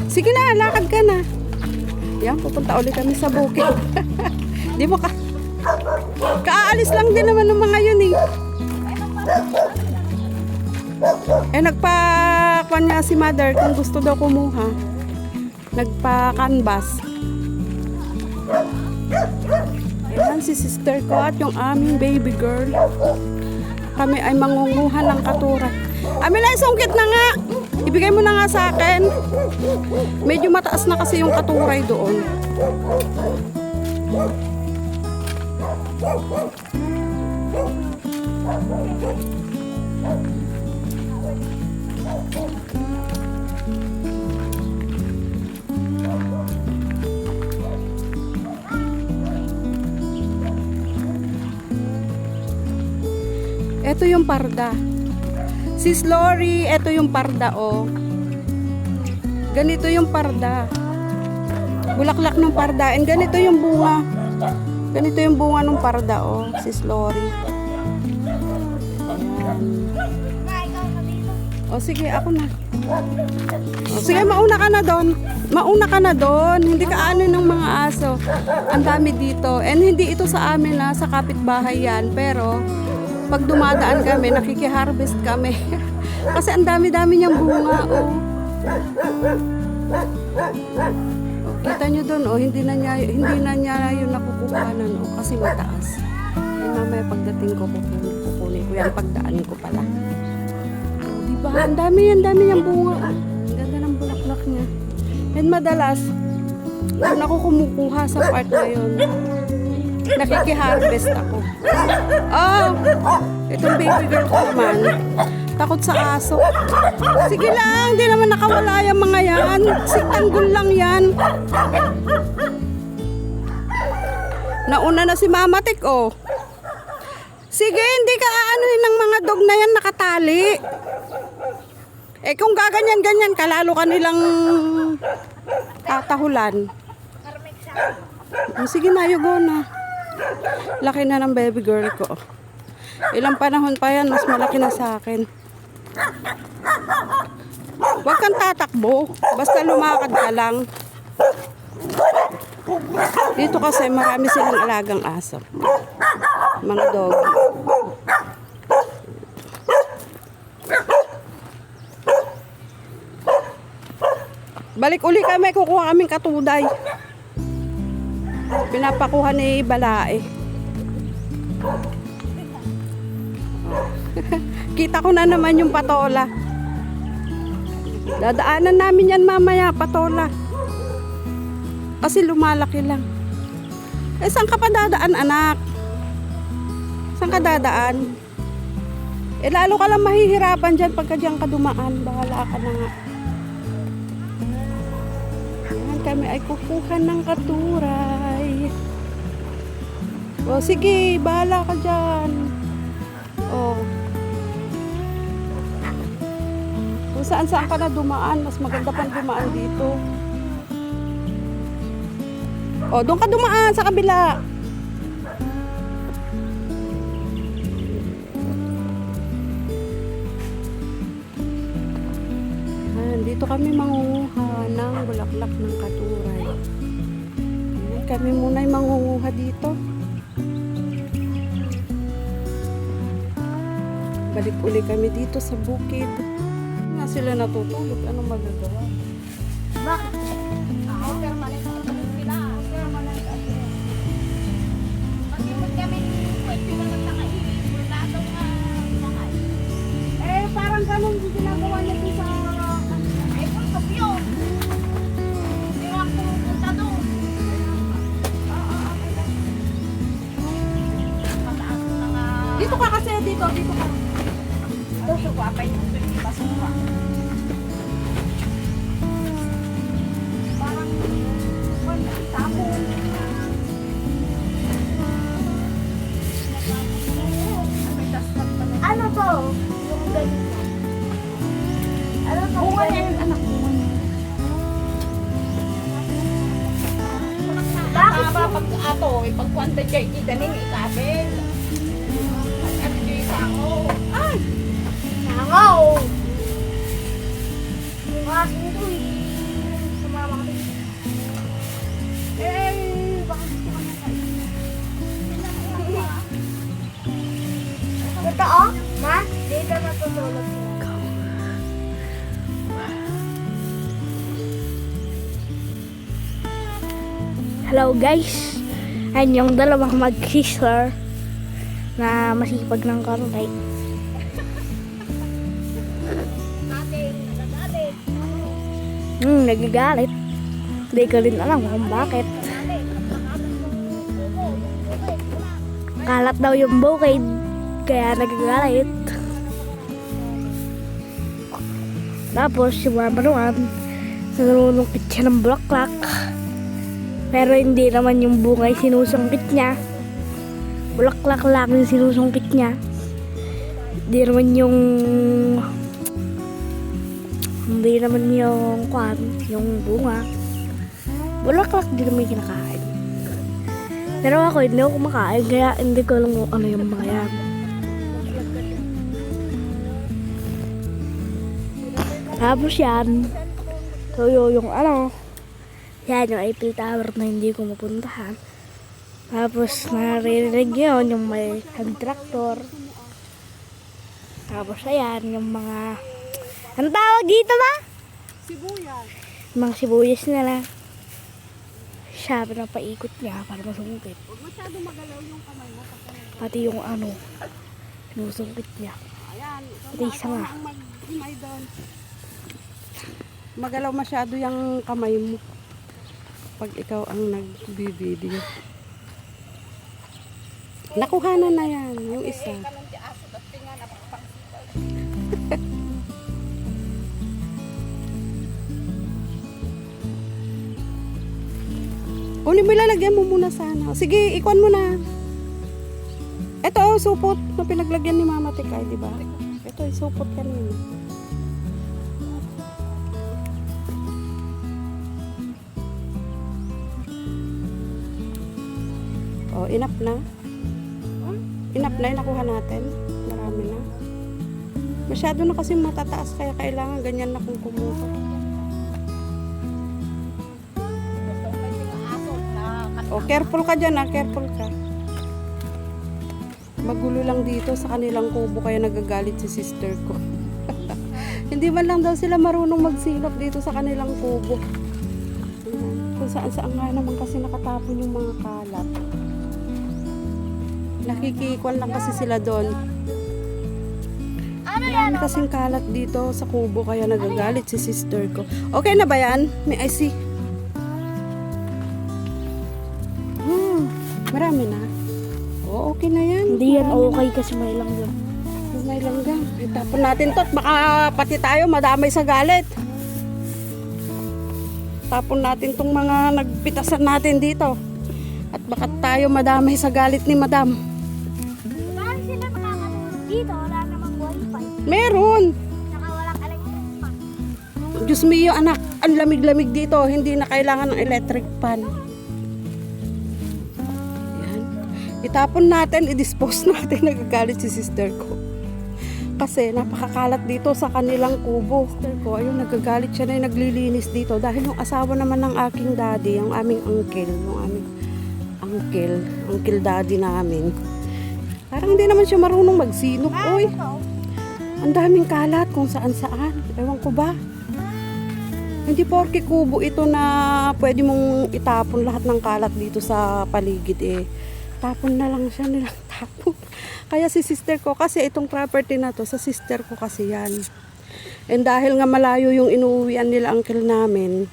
Sige na, lakad ka na. Yan, pupunta ulit kami sa bukid. Di mo ka... Kaalis lang din naman ng mga yun eh. Nagpa-kwan niya si mother kung gusto daw kumuha. Nagpa-canvas. Ayan si sister ko at yung aming baby girl. Kami ay mangunguha ng katura. Amila, sungkit na nga. Ibigay mo na nga sa akin. Medyo mataas na kasi yung katuray doon. Ito yung parda. Sis Lori, ito yung parda, oh. Ganito yung parda. Bulaklak ng parda. And ganito yung bunga. Ganito yung bunga ng parda, oh. Sis Lori. O sige, ako na. O sige, mauna ka na doon. Mauna ka na doon. Hindi ka ano ng mga aso. Ang dami dito. And hindi ito sa amin, ha. Sa kapitbahay yan. Pero pag dumadaan kami, nakikiharvest kami. Kasi ang dami-dami niyang bunga, oh. Kita nyo doon, oh, hindi na niya yung nakukuhanan, oh, kasi mataas. Mamaya pagdating ko, kukunin ko yan, pagdaan ko pala. Oh, diba? Ang dami niyang bunga, oh. Ang ganda ng bulaklak niya. And madalas, doon ako kumukuha sa part na yun. Nakikiharvest ako. Oh, itong baby girl ko naman. Takot sa aso. Sige lang, di naman nakawala yung mga yan. Siktanggol lang yan. Nauna na si Mama Tik, oh. Sige, hindi ka aanuhin ng mga dog na yan nakatali. Kung gaganyan-ganyan ka, lalo ka nilang tatahulan. Sige na, you go na. Laki na ng baby girl ko. Ilang panahon pa yan, mas malaki na sa akin. Huwag kang tatakbo. Basta lumakad ka lang. Dito kasi marami silang alagang aso. Mga dog. Balik uli kami, kukuha kaming katuday. Pinapakuha ni Balae. Kita ko na naman yung patola. Dadaanan namin yan mamaya, patola. Kasi lumalaki lang. Saan ka pa dadaan, anak? Saan ka dadaan? Lalo ka lang mahihirapan dyan pagka dyan ka dumaan. Bahala ka na nga. Yan, kami ay kukuha ng katuray. O sige, bahala ka dyan. O. Kung saan ka na dumaan, mas maganda pang dumaan dito. O, doon ka dumaan sa kabila. Dito kami mangunguha ng bulaklak ng katuray. Kami muna ay mangunguha dito. Balik uli kami dito sa bukid. Nga sila natutulog. Anong magagawa? Bakit? Ako, permanent ako sila. Permanent ako. Mag-imod kami pwede na lang nakahilig. Wala daw nga mga. Parang ganun yung ginagawa niya dito sa... Ay, kung kapyo. Hindi nga pupunta doon. Pataas ko na nga. Dito ka kasi, dito ka. Gusto ko, apay yung pasuka. Parang, wala, tapon. Ano to? Yung ganito. Ano to? Bunga na yun, anak. Bunga na. Bakit pag ato, ipagkwanta dyan, idanin, ikabel. Ano dyan yung sango? Ay! Sango! Bukas nito eh. Totoo? Ma? Dito matutulog sila. Hello guys! Ayan yung dalawang mag-sister na masipag ng konti. Nagagalit. Hindi ko rin alam kung bakit. Kalat daw yung bukid, kaya nagagalit. Tapos si Mama naman, nanunungkit siya ng bulaklak. Pero hindi naman yung bungay sinusungkit niya. Bulaklak lang yung sinusungkit niya. Hindi naman yung kwan, yung bunga. Bulaklak din naman yung kinakain. Pero ako hindi ako kumakain, kaya hindi ko alam kung ano yung mga yan. Tapos yan, so yung yan yung Eiffel Tower na hindi ko mapuntahan. Tapos naririnig yun, yung may tractor. Tapos ayan, yung mga, ang tawag dito ba? Sibuyas. Mga sibuyas nila. Siya, pinapaikot niya para masungkit. Huwag masyado magalaw yung kamay mo. Pati yung sinusungkit niya. Ayan. Pati isa nga. Ang mag-himay doon. Magalaw masyado yung kamay mo. Pag ikaw ang nagbibideo. Nakuhanan na yan, yung isa. Kunin mo, ilalagyan mo muna sana. Sige, ikuan mo na. Ito, supot na pinaglagyan ni Mama Tikay, di ba? Ito, supot kanina. Oh, enough na. Enough na yung nakuha natin. Marami na. Masyado na kasi matataas, kaya kailangan ganyan na kung kumuha. Oh, careful ka dyan, careful ka. Magulo lang dito sa kanilang kubo, kaya nagagalit si sister ko. Hindi man lang daw sila marunong magsilap dito sa kanilang kubo. Kung saan-saan nga naman kasi nakatapon yung mga kalat. Nakikikuan lang kasi sila doon. Marami kasing kalat dito sa kubo, kaya nagagalit si sister ko. Okay na ba yan? May I see. Marami na. Oo, okay na yan. Hindi yan okay kasi may langgam. May langgam. Itapon natin to at baka pati tayo madamay sa galit. Tapon natin tong mga nagpitasan natin dito. At baka tayo madamay sa galit ni Madam. Paano sila makakatulog dito? Wala namang wifi. Meron! Saka walang electric fan. Diyos mio anak, ang lamig-lamig dito. Hindi na kailangan ng electric fan. Yan. Itapon natin, i-dispose natin. Nagagalit si sister ko. Kasi napakakalat dito sa kanilang kubo. Sister ko, ayun, nagagalit siya na yung naglilinis dito. Dahil yung asawa naman ng aking daddy, yung aming uncle daddy namin. Parang hindi naman siya marunong magsinop. Uy, ang daming kalat kung saan-saan. Ewan ko ba? Hindi porke kubo ito na pwede mong itapon lahat ng kalat dito sa paligid eh. Tapon na lang siya nilang tapon. Kaya si sister ko, kasi itong property na to, sa sister ko kasi yan. And dahil nga malayo yung inuuwian nila uncle namin,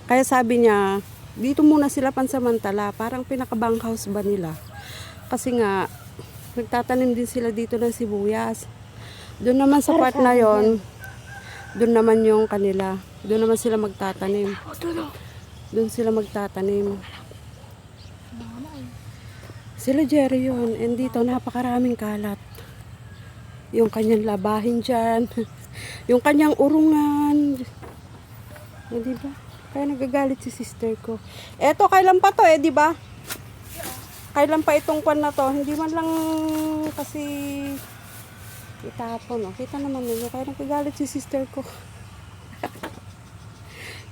kaya sabi niya, dito muna sila pansamantala, parang pinaka-bunk house ba nila. Kasi nga, nagtatanim din sila dito ng sibuyas. Doon naman sa part na yon, doon naman yung kanila. Doon naman sila magtatanim. Doon sila magtatanim. Sila Jerry yun. And dito napakaraming kalat. Yung kanyang labahin dyan. Yung kanyang urungan. Di ba? Kaya nagagalit si sister ko. Eto, kailan pa to di ba? Kailan pa itong kwan na to? Hindi man lang kasi itapon. Kita naman ninyo. Kaya nagagalit si sister ko.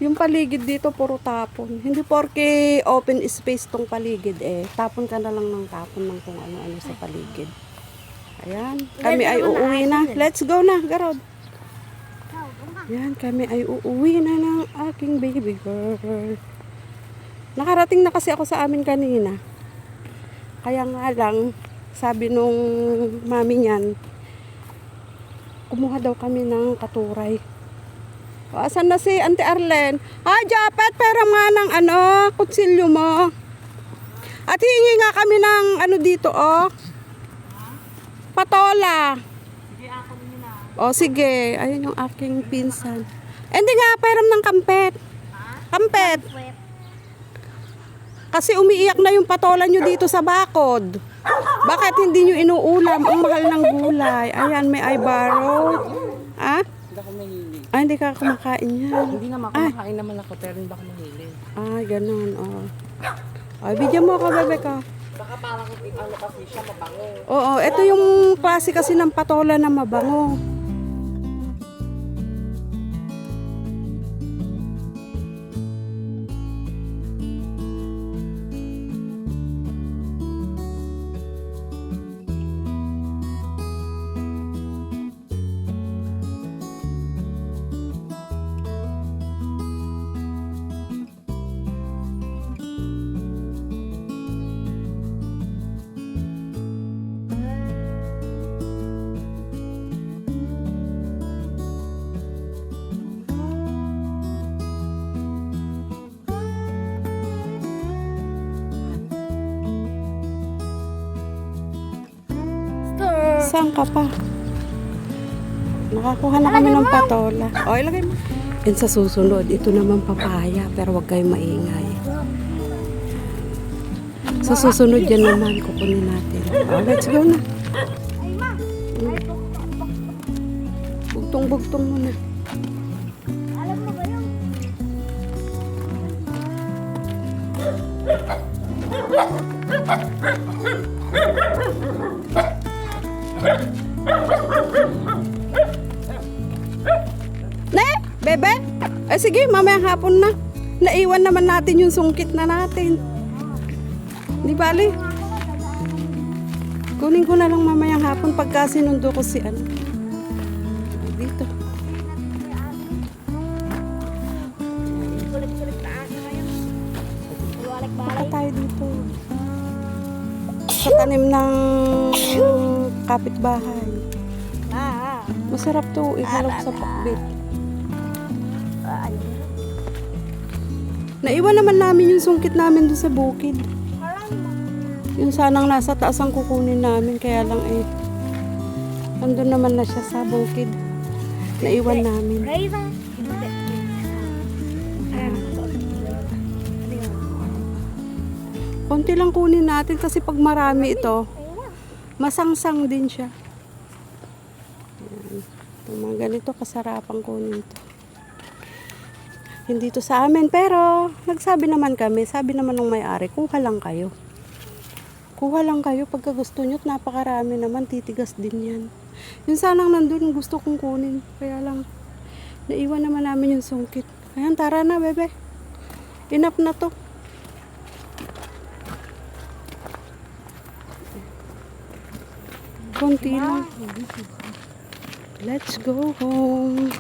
Yung paligid dito puro tapon. Hindi porke open space tong paligid tapon ka na lang ng tapon ng kung ano-ano sa paligid. Ayan, kami ay uuwi na. Let's go na, Garod. Ayan, kami ay uuwi na ng aking baby girl. Nakarating na kasi ako sa amin kanina. Kaya nga lang, sabi nung mami niyan, kumuha daw kami ng katuray. O, asan na si Auntie Arlen? Ay, Japet, pera nga ng kutsilyo mo. At hihingi nga kami ng dito, patola. O, sige. Ayun yung aking pinsan. Hindi nga, pairam ng kampet. Kampet. Kasi umiiyak na yung patola nyo dito sa bakod. Bakit hindi nyo inuulam? Ang mahal ng gulay. Ayan, may I borrow. Ah? Hindi ako mahilig. Ay, hindi ka kumakain yan. Hindi naman kumakain naman ako, pero hindi ako mahilig. Ay, ganun. Oh. Ay, bigyan mo ako, bebe ka. Baka parang kasi siya mabango. Oo, ito yung klase kasi ng patola na mabango. Saan ka pa? Nakakuha na kami ng patola. O, ilagay mo. And sa susunod, ito naman papaya, pero wag kayong maingay. Sa susunod yan naman, kukunin natin. O, let's go na. Bugtong-bugtong mo na. Alam mo ba yun? Ne? Bebe? Eh sige, mamaya hapon na. Naiwan naman natin yung sungkit na natin. Di bali? Kunin ko na lang mamaya hapon pagka sinundo ko si dito. Kulit-kulit na asa kayo. Baka tayo dito. Sa tanim ng kapitbahay. Masarap to ihalog sa pakbit. Naiwan naman namin yung sungkit namin doon sa bukid. Yung sanang nasa taas ang kukunin namin, kaya lang andun naman na siya sa bukid. Naiwan namin. Raiza. Konti lang kunin natin kasi pag marami ito, masangsang din siya. Ayan. Ito, mga ganito kasarapang kunin ito. Hindi to sa amin, pero nagsabi naman kami, sabi naman ng may-ari, kuha lang kayo. Kuha lang kayo pagka gusto nyo at napakarami naman, titigas din yan. Yung sanang nandun gusto kong kunin, kaya lang naiwan naman namin yung sungkit. Ayan, tara na bebe. Enough na to. Konti lang. Let's go home.